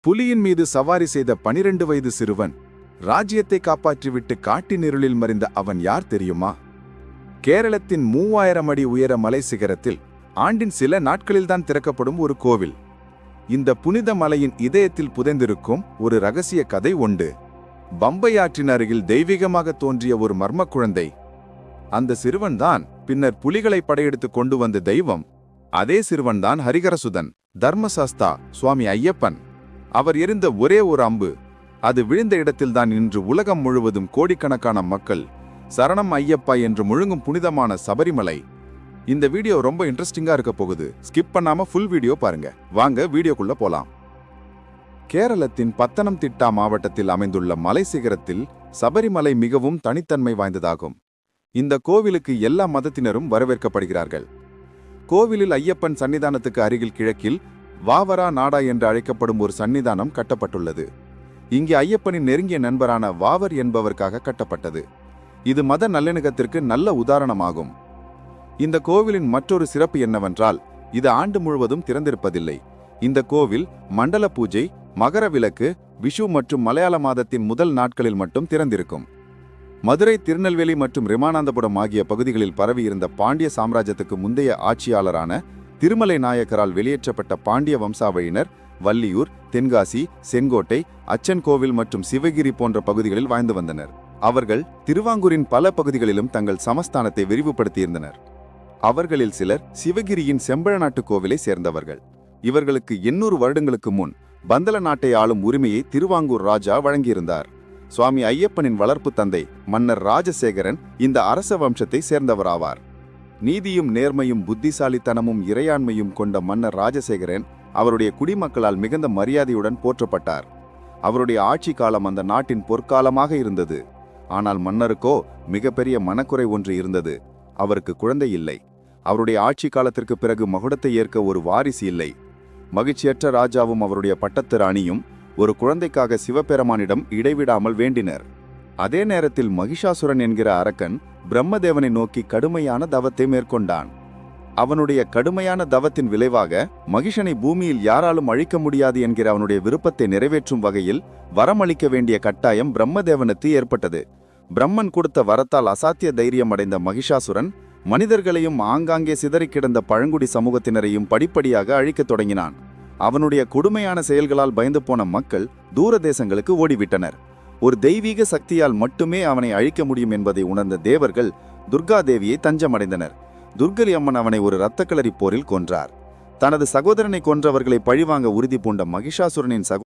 புலியின் மீது சவாரி செய்த 12 வயது சிறுவன் ராஜ்யத்தை காப்பாற்றிவிட்டு காட்டின் இருளில் மறைந்த அவன் யார் தெரியுமா? கேரளத்தின் 3000 அடி உயர மலை சிகரத்தில் ஆண்டின் சில நாட்களில்தான் திறக்கப்படும் ஒரு கோவில். இந்த புனித மலையின் இதயத்தில் புதைந்திருக்கும் ஒரு ரகசிய கதை உண்டு. பம்பை ஆற்றின் அருகில் தெய்வீகமாக தோன்றிய ஒரு மர்ம குழந்தை. அந்த சிறுவன்தான் பின்னர் புலிகளை படையெடுத்து கொண்டு வந்த தெய்வம். அதே சிறுவன்தான் ஹரிகரசுதன், தர்மசாஸ்தா சுவாமி ஐயப்பன். அவர் எறிந்த ஒரே ஒரு அம்பு, அது விழுந்த இடத்தில்தான் இன்று உலகம் முழுவதும் கோடிக்கணக்கான மக்கள் சரணம் ஐயப்பா என்று முழுங்கும் புனிதமான சபரிமலை. இந்த வீடியோ ரொம்ப இன்ட்ரெஸ்டிங்கா இருக்க போகுது. ஸ்கிப் பண்ணாம ஃபுல் வீடியோ பாருங்க. வாங்க வீடியோக்குள்ள போலாம். கேரளத்தின் பத்தனம்திட்டா மாவட்டத்தில் அமைந்துள்ள மலை சிகரத்தில் சபரிமலை மிகவும் தனித்தன்மை வாய்ந்ததாகும். இந்த கோவிலுக்கு எல்லா மதத்தினரும் வரவேற்கப்படுகிறார்கள். கோவிலில் ஐயப்பன் சன்னிதானத்துக்கு அருகில் கிழக்கில் வாவரா நாடா என்று அழைக்கப்படும் ஒரு சன்னிதானம் கட்டப்பட்டுள்ளது. இங்கே ஐயப்பனின் நெருங்கிய நண்பரான வாவர் என்பவருக்காக கட்டப்பட்டது. இது மத நல்லிணக்கத்திற்கு நல்ல உதாரணமாகும். இந்த கோவிலின் மற்றொரு சிறப்பு என்னவென்றால், இது ஆண்டு முழுவதும் திறந்திருப்பதில்லை. இந்த கோவில் மண்டல பூஜை, மகர விளக்கு, விஷு மற்றும் மலையாள மாதத்தின் முதல் நாட்களில் மட்டும் திறந்திருக்கும். மதுரை, திருநெல்வேலி மற்றும் ரிமானந்தபுரம் ஆகிய பகுதிகளில் பரவியிருந்த பாண்டிய சாம்ராஜ்யத்துக்கு முந்தைய ஆட்சியாளரான திருமலை நாயக்கரால் வெளியேற்றப்பட்ட பாண்டிய வம்சாவழியினர் வள்ளியூர், தென்காசி, செங்கோட்டை, அச்சன் கோவில் மற்றும் சிவகிரி போன்ற பகுதிகளில் வாழ்ந்து வந்தனர். அவர்கள் திருவாங்கூரின் பல பகுதிகளிலும் தங்கள் சமஸ்தானத்தை விரிவுபடுத்தியிருந்தனர். அவர்களில் சிலர் சிவகிரியின் செம்பழநாட்டு கோவிலை சேர்ந்தவர்கள். இவர்களுக்கு 800 வருடங்களுக்கு முன் பந்தல நாட்டை ஆளும் உரிமையை திருவாங்கூர் ராஜா வழங்கியிருந்தார். சுவாமி ஐயப்பனின் வளர்ப்பு தந்தை மன்னர் ராஜசேகரன் இந்த அரச வம்சத்தை சேர்ந்தவராவார். நீதியும் நேர்மையும் புத்திசாலித்தனமும் இறையாண்மையும் கொண்ட மன்னர் ராஜசேகரன் அவருடைய குடிமக்களால் மிகுந்த மரியாதையுடன் போற்றப்பட்டார். அவருடைய ஆட்சி காலம் அந்த நாட்டின் பொற்காலமாக இருந்தது. ஆனால் மன்னருக்கோ மிகப்பெரிய மனக்குறை ஒன்று இருந்தது. அவருக்கு குழந்தை இல்லை. அவருடைய ஆட்சி காலத்திற்கு பிறகு மகுடத்தை ஏற்க ஒரு வாரிசு இல்லை. மகிழ்ச்சியற்ற ராஜாவும் அவருடைய பட்டத்து ராணியும் ஒரு குழந்தைக்காக சிவபெருமானிடம் இடைவிடாமல் வேண்டினர். அதே நேரத்தில் மகிஷாசுரன் என்கிற அரக்கன் பிரம்மதேவனை நோக்கி கடுமையான தவத்தை மேற்கொண்டான். அவனுடைய கடுமையான தவத்தின் விளைவாக மகிஷனை பூமியில் யாராலும் அழிக்க முடியாது என்கிற அவனுடைய விருப்பத்தை நிறைவேற்றும் வகையில் வரமளிக்க வேண்டிய கட்டாயம் பிரம்மதேவனுக்கு ஏற்பட்டது. பிரம்மன் கொடுத்த வரத்தால் அசாத்திய தைரியம் அடைந்த மகிஷாசுரன் மனிதர்களையும் ஆங்காங்கே சிதறி கிடந்த பழங்குடி சமூகத்தினரையும் படிப்படியாக அழிக்கத் தொடங்கினான். அவனுடைய கொடுமையான செயல்களால் பயந்து போன மக்கள் தூர தேசங்களுக்கு ஓடிவிட்டனர். ஒரு தெய்வீக சக்தியால் மட்டுமே அவனை அழிக்க முடியும் என்பதை உணர்ந்த தேவர்கள் துர்காதேவியை தஞ்சமடைந்தனர். துர்கலி அம்மன் அவனை ஒரு இரத்தக்களரி போரில் கொன்றார். தனது சகோதரனை கொன்றவர்களை பழிவாங்க உறுதி பூண்ட மகிஷாசுரனின்